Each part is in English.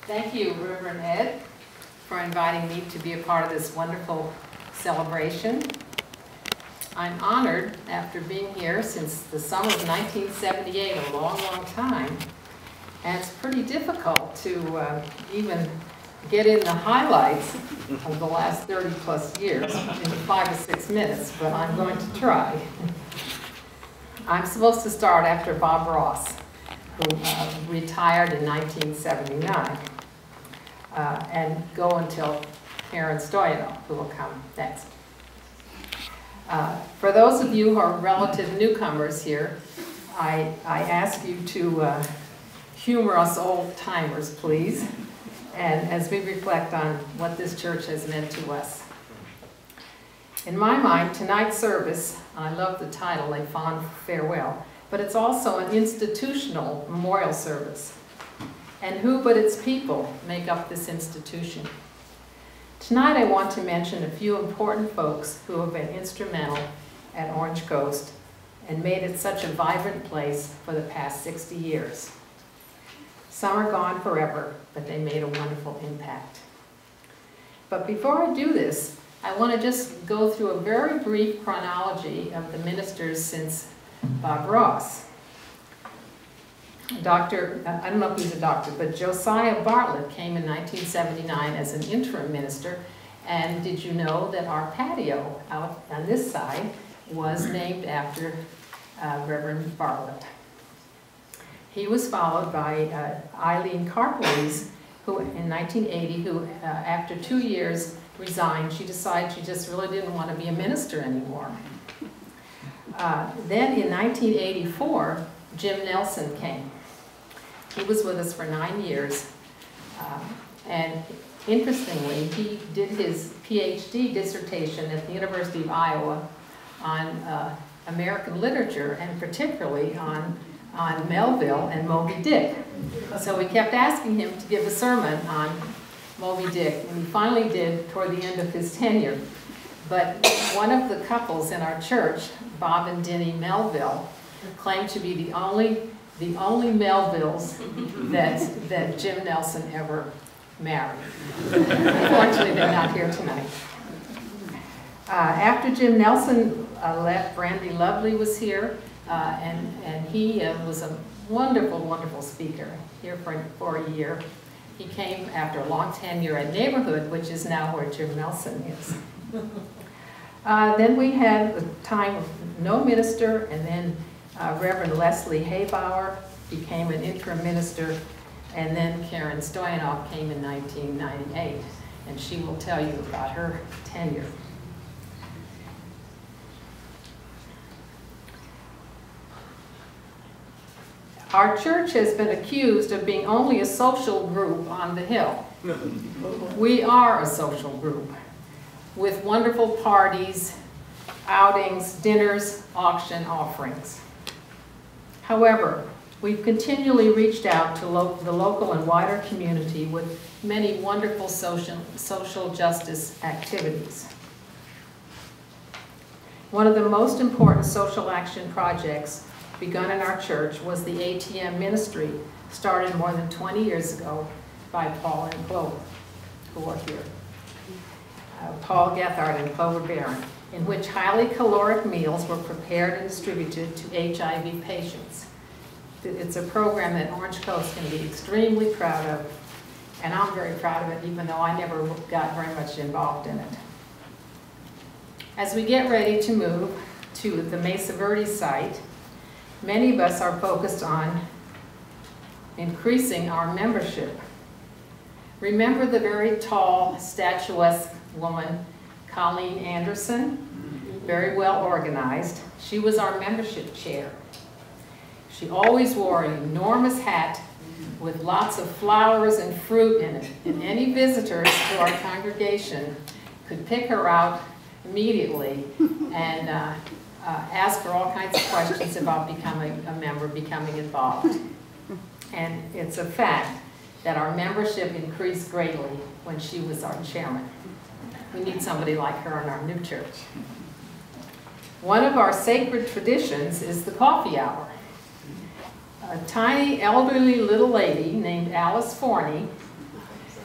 Thank you, Reverend Ed, for inviting me to be a part of this wonderful celebration. I'm honored after being here since the summer of 1978, a long, long time. And it's pretty difficult to even get in the highlights of the last 30 plus years in 5 or 6 minutes, but I'm going to try. I'm supposed to start after Bob Ross, who retired in 1979, and go until Karen Stoyanov, who will come next. For those of you who are relative newcomers here, I ask you to humor us old-timers, please, and as we reflect on what this church has meant to us. In my mind, tonight's service, I love the title, A Fond Farewell, but it's also an institutional memorial service. And who but its people make up this institution? Tonight I want to mention a few important folks who have been instrumental at Orange Coast and made it such a vibrant place for the past 60 years. Some are gone forever, but they made a wonderful impact. But before I do this, I want to just go through a very brief chronology of the ministers since Bob Ross. I don't know if he's a doctor, but Josiah Bartlett came in 1979 as an interim minister. And did you know that our patio out on this side was named after Reverend Bartlett? He was followed by Eileen Carpelese, who in 1980, who after 2 years resigned. She decided she just really didn't want to be a minister anymore. Then in 1984, Jim Nelson came. He was with us for 9 years. And interestingly, he did his PhD dissertation at the University of Iowa on American literature, and particularly on Melville and Moby Dick. So we kept asking him to give a sermon on Moby Dick, and he finally did toward the end of his tenure. But one of the couples in our church, Bob and Denny Melville, claimed to be the only Melvilles that Jim Nelson ever married. Unfortunately, they're not here tonight. After Jim Nelson left, Brandy Lovely was here, and he was a wonderful, wonderful speaker here for a year. He came after a long tenure at Neighborhood, which is now where Jim Nelson is. Then we had a time of no minister, and then Reverend Leslie Haybauer became an interim minister, and then Karen Stoyanov came in 1998, and she will tell you about her tenure. Our church has been accused of being only a social group on the hill. We are a social group with wonderful parties, outings, dinners, auction offerings. However, we've continually reached out to the local and wider community with many wonderful social justice activities. One of the most important social action projects begun in our church was the ATM ministry, started more than 20 years ago by Paul and Clover, who are here. Paul Gethard and Clover Barron, in which highly caloric meals were prepared and distributed to HIV patients. It's a program that Orange Coast can be extremely proud of, and I'm very proud of it, even though I never got very much involved in it. As we get ready to move to the Mesa Verde site, many of us are focused on increasing our membership. Remember the very tall, statuesque woman, Colleen Anderson? Very well organized. She was our membership chair. She always wore an enormous hat with lots of flowers and fruit in it, and any visitors to our congregation could pick her out immediately and ask her all kinds of questions about becoming a member, becoming involved. And it's a fact that our membership increased greatly when she was our chairman. We need somebody like her in our new church. One of our sacred traditions is the coffee hour. A tiny elderly little lady named Alice Forney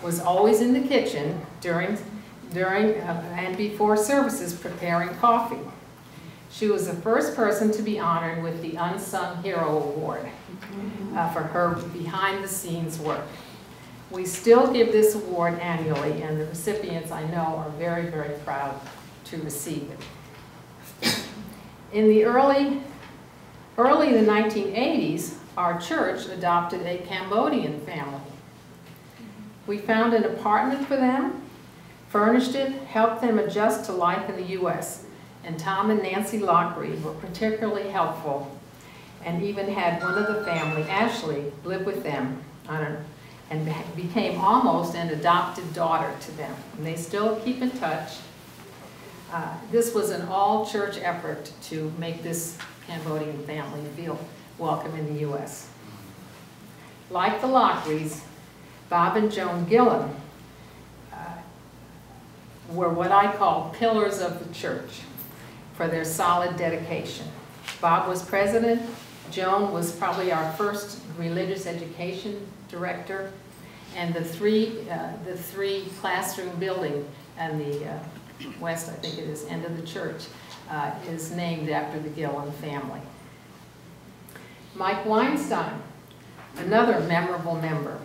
was always in the kitchen during and before services preparing coffee. She was the first person to be honored with the Unsung Hero Award for her behind-the-scenes work. We still give this award annually, and the recipients, I know, are very, very proud to receive it. In the early 1980s, our church adopted a Cambodian family. We found an apartment for them, furnished it, helped them adjust to life in the U.S., and Tom and Nancy Lockery were particularly helpful, and even had one of the family, Ashley, live with them and became almost an adopted daughter to them. And they still keep in touch. This was an all-church effort to make this Cambodian family feel welcome in the U.S. Like the Lockerys, Bob and Joan Gillen were what I call pillars of the church for their solid dedication. Bob was president. Joan was probably our first religious education director, and the three classroom building in the west, I think it is, end of the church, is named after the Gillen family. Mike Weinstein, another memorable member.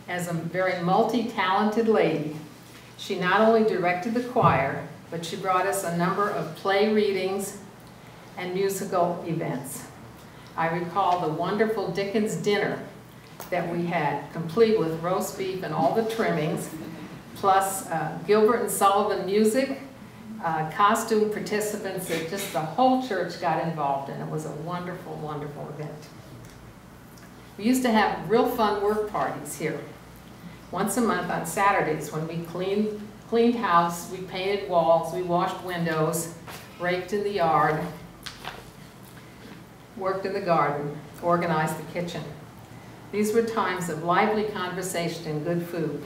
As a very multi-talented lady, she not only directed the choir, but she brought us a number of play readings and musical events. I recall the wonderful Dickens dinner that we had, complete with roast beef and all the trimmings, plus Gilbert and Sullivan music, costume participants that just the whole church got involved in. It was a wonderful, wonderful event. We used to have real fun work parties here. Once a month on Saturdays when we cleaned house, we painted walls, we washed windows, raked in the yard, worked in the garden, organized the kitchen. These were times of lively conversation and good food.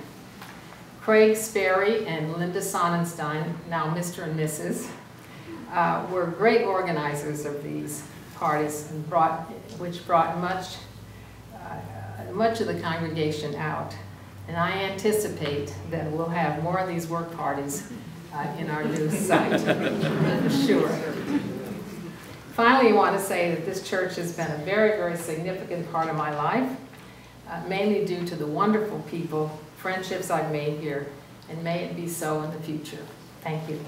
Craig Sperry and Linda Sonnenstein, now Mr. and Mrs., were great organizers of these parties, and which brought much of the congregation out. And I anticipate that we'll have more of these work parties in our new site, for sure. Finally, I want to say that this church has been a very, very significant part of my life, mainly due to the wonderful people, friendships I've made here, and may it be so in the future. Thank you.